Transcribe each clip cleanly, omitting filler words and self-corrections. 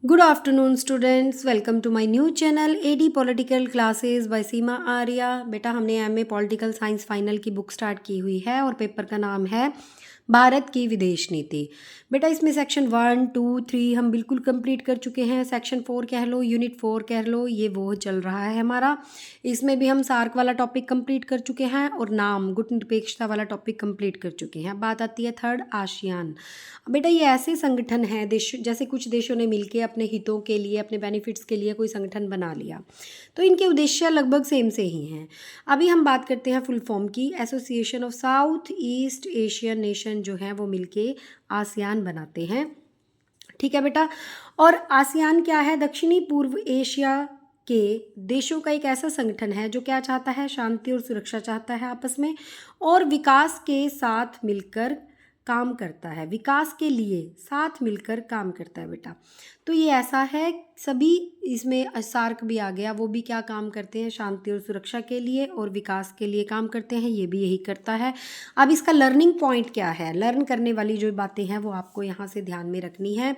Good afternoon students, welcome to my new channel AD Political Classes by सीमा आर्या। बेटा हमने MA political science final की book start की हुई है और पेपर का नाम है भारत की विदेश नीति। बेटा इसमें सेक्शन 1, 2, 3 हम बिल्कुल कंप्लीट कर चुके हैं। सेक्शन 4 कह लो, यूनिट 4 कह लो, ये वो चल रहा है हमारा। इसमें भी हम सार्क वाला टॉपिक कंप्लीट कर चुके हैं और नाम गुट निरपेक्षता वाला टॉपिक कंप्लीट कर चुके हैं। बात आती है थर्ड, आसियान। बेटा ये ऐसे संगठन हैं देश, जैसे कुछ देशों ने मिलके अपने हितों के लिए, अपने बेनिफिट्स के लिए कोई संगठन बना लिया, तो इनके उद्देश्य लगभग सेम से ही हैं। अभी हम बात करते हैं फुल फॉर्म की। Association of south east Asian nation जो हैं वो मिलके आसियान बनाते हैं। ठीक है बेटा। और आसियान क्या है? दक्षिणी पूर्व एशिया के देशों का एक ऐसा संगठन है जो क्या चाहता है? शांति और सुरक्षा चाहता है आपस में, और विकास के साथ मिलकर काम करता है। विकास के लिए साथ मिलकर काम करता है बेटा। तो ये ऐसा है, सभी इसमें सार्क भी आ गया, वो भी क्या काम करते हैं? शांति और सुरक्षा के लिए और विकास के लिए काम करते हैं। ये भी यही करता है। अब इसका लर्निंग पॉइंट क्या है? लर्न करने वाली जो बातें हैं वो आपको यहाँ से ध्यान में रखनी है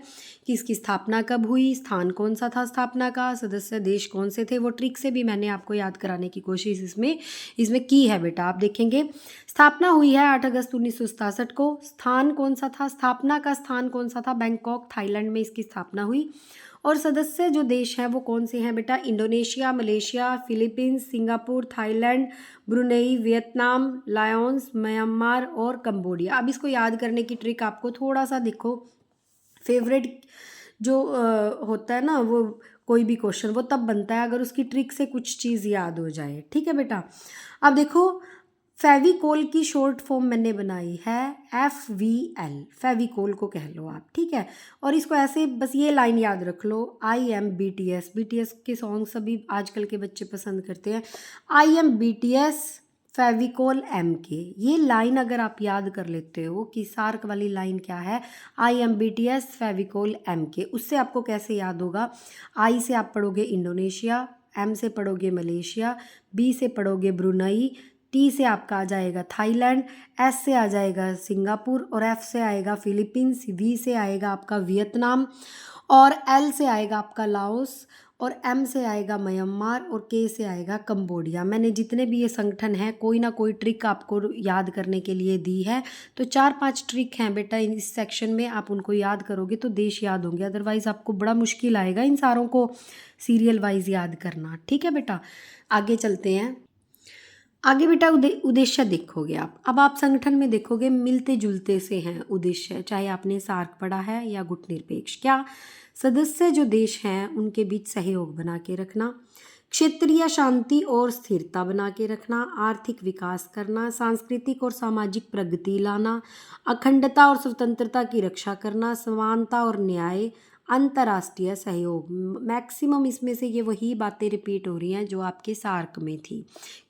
कि इसकी स्थापना कब हुई, स्थान कौन सा था स्थापना का, सदस्य देश कौन से थे। वो ट्रिक से भी मैंने आपको याद कराने की कोशिश इसमें की है बेटा। आप देखेंगे स्थापना हुई है 8 अगस्त 1967 को। स्थान कौन सा था? स्थापना का स्थान कौन सा था? बैंकॉक, थाईलैंड में इसकी स्थापना हुई। और सदस्य जो देश हैं वो कौन से हैं बेटा? Indonesia, Malaysia, Philippines, Singapore, Thailand, Brunei, Vietnam, Laos, Myanmar और कंबोडिया। अब इसको याद करने की ट्रिक आपको थोड़ा सा देखो, फेवरेट जो होता है ना, वो कोई भी क्वेश्चन वो तब बनता है अगर उसकी ट्रिक से कुछ चीज़ याद हो जाए। ठीक है बेटा। अब देखो, फेविकोल की शॉर्ट फॉर्म मैंने बनाई है FVL, फेविकोल को कह लो आप। ठीक है। और इसको ऐसे बस ये लाइन याद रख लो, IM BTS। BTS के सॉन्ग सभी आजकल के बच्चे पसंद करते हैं। IM BTS Fevicol MK। ये लाइन अगर आप याद कर लेते हो कि सार्क वाली लाइन क्या है, IM BTS फेविकोल MK, उससे आपको कैसे याद होगा? I से आप पढ़ोगे इंडोनेशिया, M से पढ़ोगे मलेशिया, B से पढ़ोगे ब्रुनई, T से आपका आ जाएगा थाईलैंड, S से आ जाएगा सिंगापुर, और F से आएगा फिलीपींस, V से आएगा आपका वियतनाम, और L से आएगा आपका लाओस, और M से आएगा म्यांमार, और K से आएगा कंबोडिया। मैंने जितने भी ये संगठन हैं कोई ना कोई ट्रिक आपको याद करने के लिए दी है। तो 4-5 ट्रिक हैं बेटा इस सेक्शन में, आप उनको याद करोगे तो देश याद होंगे, अदरवाइज़ आपको बड़ा मुश्किल आएगा इन सारों को सीरियल वाइज याद करना। ठीक है बेटा, आगे चलते हैं। आगे बेटा उद्देश्य देखोगे आप। अब आप संगठन में देखोगे मिलते जुलते से हैं उद्देश्य, चाहे आपने सार्क पढ़ा है या गुट निरपेक्ष। क्या? सदस्य जो देश हैं उनके बीच सहयोग बना के रखना, क्षेत्रीय शांति और स्थिरता बना के रखना, आर्थिक विकास करना, सांस्कृतिक और सामाजिक प्रगति लाना, अखंडता और स्वतंत्रता की रक्षा करना, समानता और न्याय, अंतर्राष्ट्रीय सहयोग। मैक्सिमम इसमें से ये वही बातें रिपीट हो रही हैं जो आपके सार्क में थी,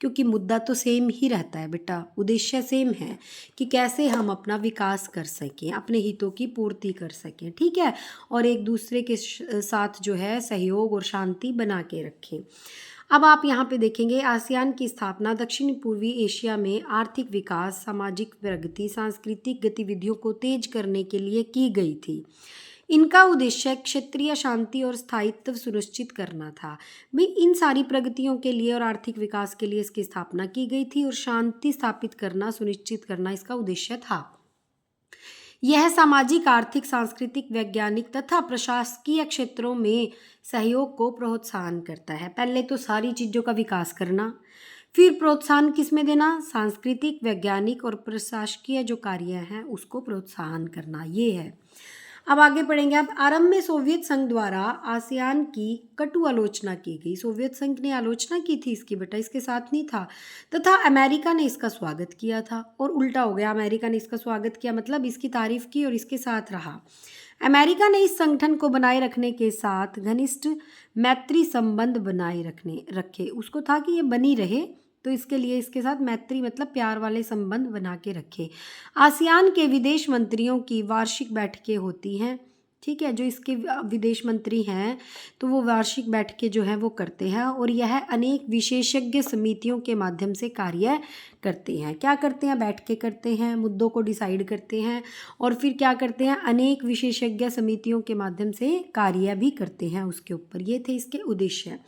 क्योंकि मुद्दा तो सेम ही रहता है बेटा, उद्देश्य सेम है कि कैसे हम अपना विकास कर सकें, अपने हितों की पूर्ति कर सकें। ठीक है। और एक दूसरे के साथ जो है सहयोग और शांति बना के रखें। अब आप यहाँ पे देखेंगे आसियान की स्थापना दक्षिण पूर्वी एशिया में आर्थिक विकास, सामाजिक प्रगति, सांस्कृतिक गतिविधियों को तेज करने के लिए की गई थी। इनका उद्देश्य क्षेत्रीय शांति और स्थायित्व सुनिश्चित करना था। भाई इन सारी प्रगतियों के लिए और आर्थिक विकास के लिए इसकी स्थापना की गई थी, और शांति स्थापित करना, सुनिश्चित करना इसका उद्देश्य था। यह सामाजिक, आर्थिक, सांस्कृतिक, वैज्ञानिक तथा प्रशासकीय क्षेत्रों में सहयोग को प्रोत्साहन करता है। पहले तो सारी चीज़ों का विकास करना, फिर प्रोत्साहन किस में देना? सांस्कृतिक, वैज्ञानिक और प्रशासकीय जो कार्य हैं उसको प्रोत्साहन करना, ये है। अब आगे पढ़ेंगे। अब आरंभ में सोवियत संघ द्वारा आसियान की कटु आलोचना की गई। सोवियत संघ ने आलोचना की थी इसकी बेटा, इसके साथ नहीं था, तथा अमेरिका ने इसका स्वागत किया था। और उल्टा हो गया, अमेरिका ने इसका स्वागत किया मतलब इसकी तारीफ की और इसके साथ रहा। अमेरिका ने इस संगठन को बनाए रखने के साथ घनिष्ठ मैत्री संबंध बनाए रखे। उसको था कि ये बनी रहे, तो इसके लिए इसके साथ मैत्री मतलब प्यार वाले संबंध बना के रखे। आसियान के विदेश मंत्रियों की वार्षिक बैठकें होती हैं। ठीक है, जो इसके विदेश मंत्री हैं तो वो वार्षिक बैठकें जो हैं वो करते हैं और यह अनेक विशेषज्ञ समितियों के माध्यम से कार्य करते हैं। क्या करते हैं? बैठकें करते हैं, मुद्दों को डिसाइड करते हैं और फिर क्या करते हैं? अनेक विशेषज्ञ समितियों के माध्यम से कार्य भी करते हैं उसके ऊपर। ये थे इसके उद्देश्य।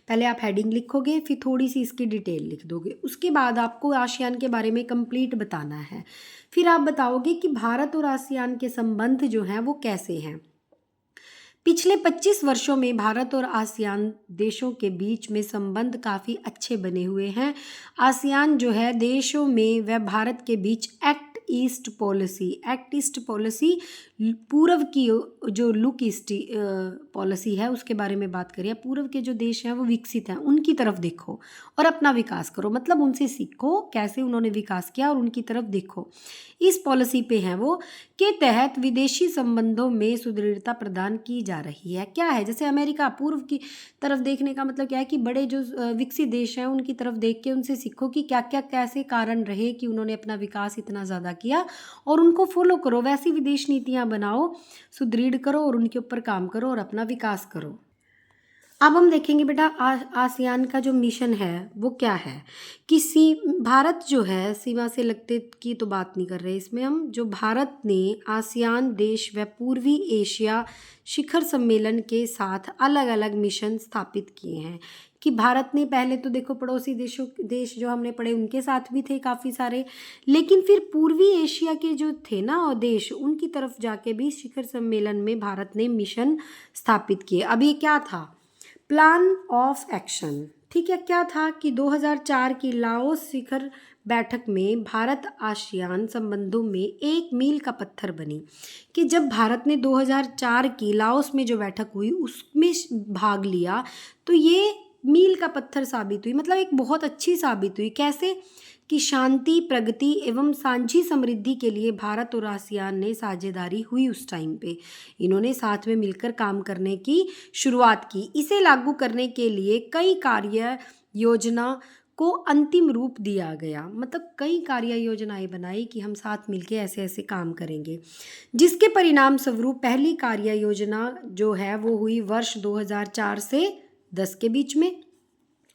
पहले आप हेडिंग लिखोगे, फिर थोड़ी सी इसकी डिटेल लिख दोगे, उसके बाद आपको आसियान के बारे में कंप्लीट बताना है। फिर आप बताओगे कि भारत और आसियान के संबंध जो हैं वो कैसे हैं। पिछले 25 वर्षों में भारत और आसियान देशों के बीच में संबंध काफ़ी अच्छे बने हुए हैं। आसियान जो है देशों में व भारत के बीच एक्ट ईस्ट पॉलिसी पूर्व की जो लुक ईस्ट पॉलिसी है उसके बारे में बात करिए। पूर्व के जो देश हैं वो विकसित हैं, उनकी तरफ देखो और अपना विकास करो, मतलब उनसे सीखो कैसे उन्होंने विकास किया और उनकी तरफ देखो। इस पॉलिसी पे हैं वो के तहत विदेशी संबंधों में सुदृढ़ता प्रदान की जा रही है। क्या है? जैसे अमेरिका, पूर्व की तरफ देखने का मतलब क्या है कि बड़े जो विकसित देश हैं उनकी तरफ देख के उनसे सीखो कि क्या क्या कैसे कारण रहे कि उन्होंने अपना विकास इतना ज़्यादा किया और उनको फॉलो करो। वैसी विदेश नीतियाँ बनाओ, सुदृढ़ करो और उनके ऊपर काम करो और अपना विकास करो। अब हम देखेंगे बेटा आसियान का जो मिशन है वो क्या है कि भारत जो है सीमा से लगते की तो बात नहीं कर रहे इसमें हम। जो भारत ने आसियान देश व पूर्वी एशिया शिखर सम्मेलन के साथ अलग अलग मिशन स्थापित किए हैं। कि भारत ने पहले तो देखो पड़ोसी देश जो हमने पढ़े उनके साथ भी थे काफ़ी सारे, लेकिन फिर पूर्वी एशिया के जो थे ना देश उनकी तरफ जाके भी शिखर सम्मेलन में भारत ने मिशन स्थापित किए। अब ये क्या था? Plan of action. ठीक है, क्या था कि 2004 की लाओस शिखर बैठक में भारत आसियान संबंधों में एक मील का पत्थर बनी। कि जब भारत ने 2004 की लाओस में जो बैठक हुई उसमें भाग लिया तो ये मील का पत्थर साबित हुई, मतलब एक बहुत अच्छी साबित हुई। कैसे? कि शांति, प्रगति एवं साझी समृद्धि के लिए भारत और आसियान ने साझेदारी हुई। उस टाइम पे इन्होंने साथ में मिलकर काम करने की शुरुआत की। इसे लागू करने के लिए कई कार्य योजना को अंतिम रूप दिया गया, मतलब कई कार्य योजनाएं बनाई कि हम साथ मिलके ऐसे ऐसे काम करेंगे, जिसके परिणाम स्वरूप पहली कार्य योजना जो है वो हुई वर्ष 2004 से 10 के बीच में।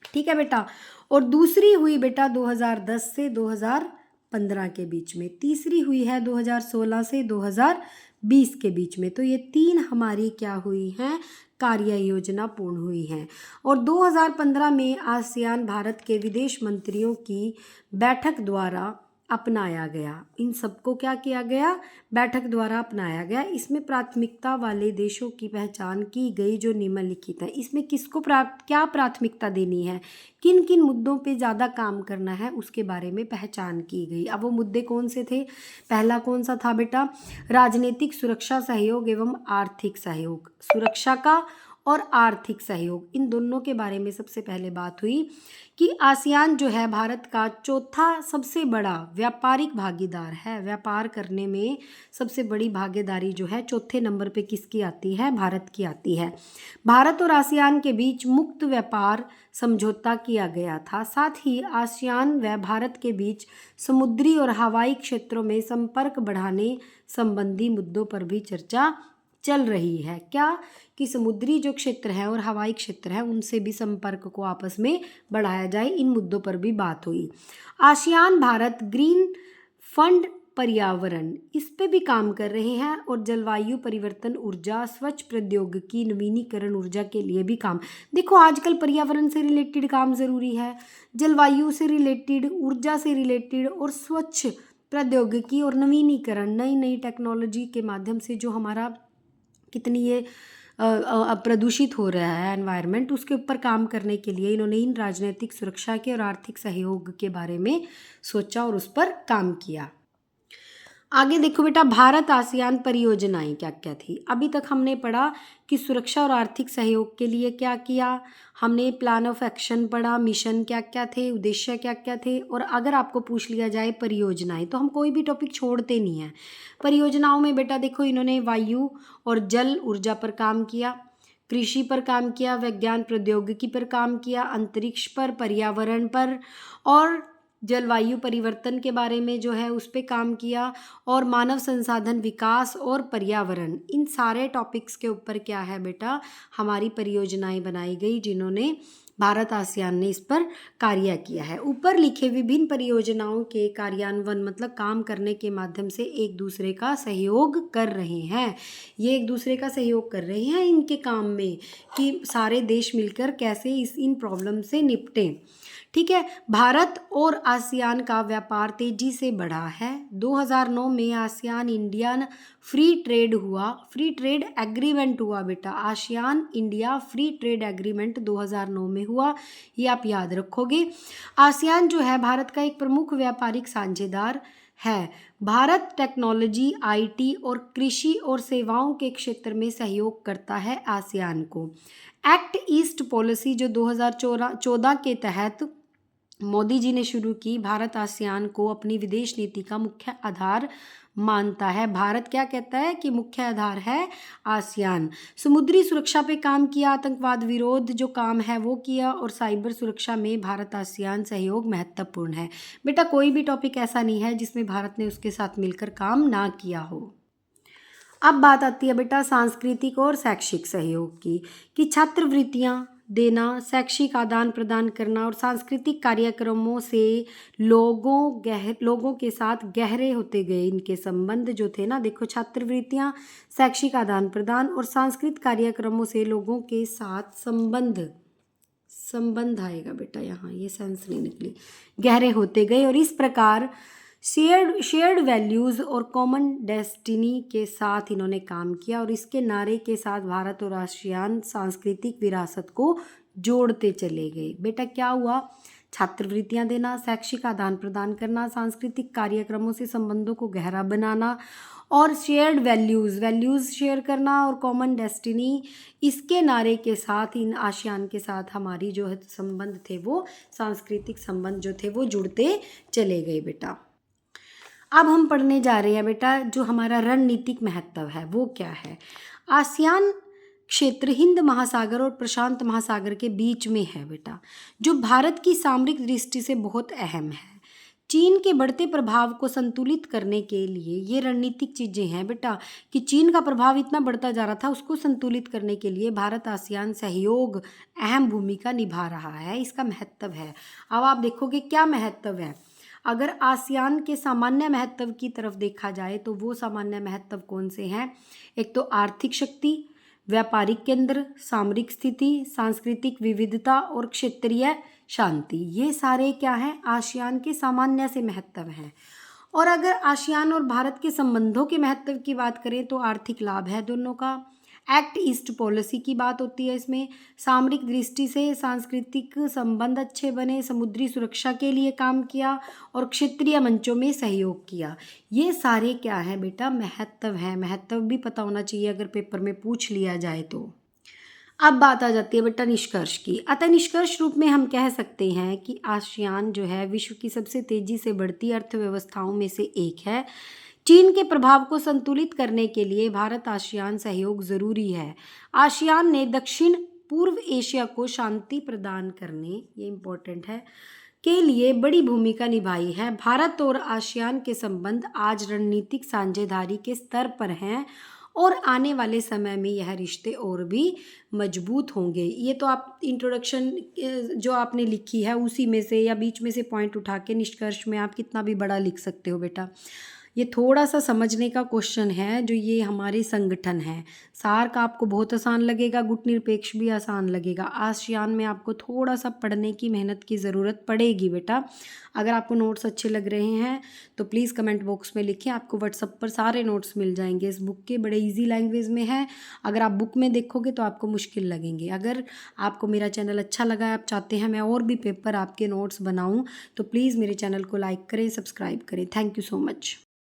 ठीक है बेटा, और दूसरी हुई बेटा 2010 से 2015 के बीच में। तीसरी हुई है 2016 से 2020 के बीच में। तो ये 3 हमारी क्या हुई हैं? कार्य योजना पूर्ण हुई हैं। और 2015 में आसियान भारत के विदेश मंत्रियों की बैठक द्वारा अपनाया गया। इन सबको क्या किया गया? बैठक द्वारा अपनाया गया। इसमें प्राथमिकता वाले देशों की पहचान की गई जो निम्नलिखित है। इसमें किसको क्या प्राथमिकता देनी है, किन किन मुद्दों पे ज़्यादा काम करना है उसके बारे में पहचान की गई। अब वो मुद्दे कौन से थे? पहला कौन सा था बेटा? राजनीतिक सुरक्षा सहयोग एवं आर्थिक सहयोग। सुरक्षा का और आर्थिक सहयोग, इन दोनों के बारे में सबसे पहले बात हुई कि आसियान जो है भारत का चौथा सबसे बड़ा व्यापारिक भागीदार है। व्यापार करने में सबसे बड़ी भागीदारी जो है चौथे नंबर पे किसकी आती है? भारत की आती है। भारत और आसियान के बीच मुक्त व्यापार समझौता किया गया था। साथ ही आसियान व भारत के बीच समुद्री और हवाई क्षेत्रों में संपर्क बढ़ाने संबंधी मुद्दों पर भी चर्चा चल रही है। क्या? कि समुद्री जो क्षेत्र है और हवाई क्षेत्र है उनसे भी संपर्क को आपस में बढ़ाया जाए, इन मुद्दों पर भी बात हुई। आसियान भारत ग्रीन फंड पर्यावरण, इस पे भी काम कर रहे हैं और जलवायु परिवर्तन, ऊर्जा, स्वच्छ प्रौद्योगिकी, नवीनीकरण ऊर्जा के लिए भी काम। देखो आजकल पर्यावरण से रिलेटेड काम ज़रूरी है, जलवायु से रिलेटेड, ऊर्जा से रिलेटेड और स्वच्छ प्रौद्योगिकी और नवीनीकरण, नई नई टेक्नोलॉजी के माध्यम से जो हमारा कितनी ये प्रदूषित हो रहा है एनवायरनमेंट, उसके ऊपर काम करने के लिए इन्होंने इन राजनीतिक सुरक्षा के और आर्थिक सहयोग के बारे में सोचा और उस पर काम किया। आगे देखो बेटा, भारत आसियान परियोजनाएं क्या क्या थी। अभी तक हमने पढ़ा कि सुरक्षा और आर्थिक सहयोग के लिए क्या किया, हमने प्लान ऑफ एक्शन पढ़ा, मिशन क्या क्या थे, उद्देश्य क्या क्या थे। और अगर आपको पूछ लिया जाए परियोजनाएं, तो हम कोई भी टॉपिक छोड़ते नहीं हैं। परियोजनाओं में बेटा देखो इन्होंने वायु और जल ऊर्जा पर काम किया, कृषि पर काम किया, विज्ञान प्रौद्योगिकी पर काम किया, अंतरिक्ष पर, पर्यावरण पर और जलवायु परिवर्तन के बारे में जो है उस पे काम किया, और मानव संसाधन विकास और पर्यावरण, इन सारे टॉपिक्स के ऊपर क्या है बेटा, हमारी परियोजनाएं बनाई गई, जिन्होंने भारत आसियान ने इस पर कार्य किया है। ऊपर लिखे विभिन्न परियोजनाओं के कार्यान्वयन मतलब काम करने के माध्यम से एक दूसरे का सहयोग कर रहे हैं। ये एक दूसरे का सहयोग कर रहे हैं इनके काम में, कि सारे देश मिलकर कैसे इन प्रॉब्लम से निपटें। ठीक है। भारत और आसियान का व्यापार तेजी से बढ़ा है। 2009 में ASEAN Indian free trade agreement हुआ बेटा। ASEAN India free trade agreement 2009 में हुआ, ये आप याद रखोगे। आसियान जो है भारत का एक प्रमुख व्यापारिक साझेदार है। भारत टेक्नोलॉजी, आईटी और कृषि और सेवाओं के क्षेत्र में सहयोग करता है आसियान को। एक्ट ईस्ट पॉलिसी जो 2014 के तहत मोदी जी ने शुरू की, भारत आसियान को अपनी विदेश नीति का मुख्य आधार मानता है। भारत क्या कहता है कि मुख्य आधार है आसियान। समुद्री सुरक्षा पे काम किया, आतंकवाद विरोध जो काम है वो किया, और साइबर सुरक्षा में भारत आसियान सहयोग महत्वपूर्ण है। बेटा कोई भी टॉपिक ऐसा नहीं है जिसमें भारत ने उसके साथ मिलकर काम ना किया हो। अब बात आती है बेटा सांस्कृतिक और शैक्षिक सहयोग की, कि छात्रवृत्तियां देना, शैक्षिक आदान प्रदान करना और सांस्कृतिक कार्यक्रमों से लोगों के साथ गहरे होते गए इनके संबंध जो थे ना। देखो छात्रवृत्तियां, शैक्षिक आदान प्रदान और सांस्कृतिक कार्यक्रमों से लोगों के साथ संबंध आएगा बेटा, यहाँ ये सेंस नहीं निकली, गहरे होते गए, और इस प्रकार शेयर्ड वैल्यूज़ और कॉमन डेस्टिनी के साथ इन्होंने काम किया, और इसके नारे के साथ भारत और आसियान सांस्कृतिक विरासत को जोड़ते चले गए। बेटा क्या हुआ, छात्रवृत्तियां देना, शैक्षिक आदान प्रदान करना, सांस्कृतिक कार्यक्रमों से संबंधों को गहरा बनाना, और शेयर्ड वैल्यूज़ शेयर करना, और कॉमन डेस्टिनी, इसके नारे के साथ इन आसियान के साथ हमारी जो है संबंध थे वो सांस्कृतिक संबंध जो थे वो जुड़ते चले गए बेटा। अब हम पढ़ने जा रहे हैं बेटा जो हमारा रणनीतिक महत्व है वो क्या है। आसियान क्षेत्र हिंद महासागर और प्रशांत महासागर के बीच में है बेटा, जो भारत की सामरिक दृष्टि से बहुत अहम है। चीन के बढ़ते प्रभाव को संतुलित करने के लिए ये रणनीतिक चीज़ें हैं बेटा, कि चीन का प्रभाव इतना बढ़ता जा रहा था, उसको संतुलित करने के लिए भारत आसियान सहयोग अहम भूमिका निभा रहा है, इसका महत्व है। अब आप देखोगे क्या महत्व है। अगर आसियान के सामान्य महत्व की तरफ देखा जाए तो वो सामान्य महत्व कौन से हैं, एक तो आर्थिक शक्ति, व्यापारिक केंद्र, सामरिक स्थिति, सांस्कृतिक विविधता और क्षेत्रीय शांति, ये सारे क्या हैं आसियान के सामान्य से महत्व हैं। और अगर आसियान और भारत के संबंधों के महत्व की बात करें तो आर्थिक लाभ है दोनों का, एक्ट ईस्ट पॉलिसी की बात होती है इसमें, सामरिक दृष्टि से सांस्कृतिक संबंध अच्छे बने, समुद्री सुरक्षा के लिए काम किया और क्षेत्रीय मंचों में सहयोग किया। ये सारे क्या है बेटा महत्व है, महत्व भी पता होना चाहिए अगर पेपर में पूछ लिया जाए तो। अब बात आ जाती है बेटा निष्कर्ष की। अतः निष्कर्ष रूप में हम कह सकते हैं कि आसियान जो है विश्व की सबसे तेजी से बढ़ती अर्थव्यवस्थाओं में से एक है। चीन के प्रभाव को संतुलित करने के लिए भारत आसियान सहयोग जरूरी है। आसियान ने दक्षिण पूर्व एशिया को शांति प्रदान करने, ये इम्पोर्टेंट है, के लिए बड़ी भूमिका निभाई है। भारत और आसियान के संबंध आज रणनीतिक साझेदारी के स्तर पर हैं और आने वाले समय में यह रिश्ते और भी मजबूत होंगे। ये तो आप इंट्रोडक्शन जो आपने लिखी है उसी में से या बीच में से पॉइंट उठा के निष्कर्ष में आप कितना भी बड़ा लिख सकते हो बेटा। ये थोड़ा सा समझने का क्वेश्चन है जो ये हमारे संगठन है। सार का आपको बहुत आसान लगेगा, गुट निरपेक्ष भी आसान लगेगा। आसियान में आपको थोड़ा सा पढ़ने की मेहनत की ज़रूरत पड़ेगी बेटा। अगर आपको नोट्स अच्छे लग रहे हैं तो प्लीज़ कमेंट बॉक्स में लिखें, आपको व्हाट्सएप पर सारे नोट्स मिल जाएंगे इस बुक के, बड़े ईजी लैंग्वेज में है। अगर आप बुक में देखोगे तो आपको मुश्किल लगेंगे। अगर आपको मेरा चैनल अच्छा लगा, आप चाहते हैं मैं और भी पेपर आपके नोट्स बनाऊँ, तो प्लीज़ मेरे चैनल को लाइक करें, सब्सक्राइब करें। Thank you so much.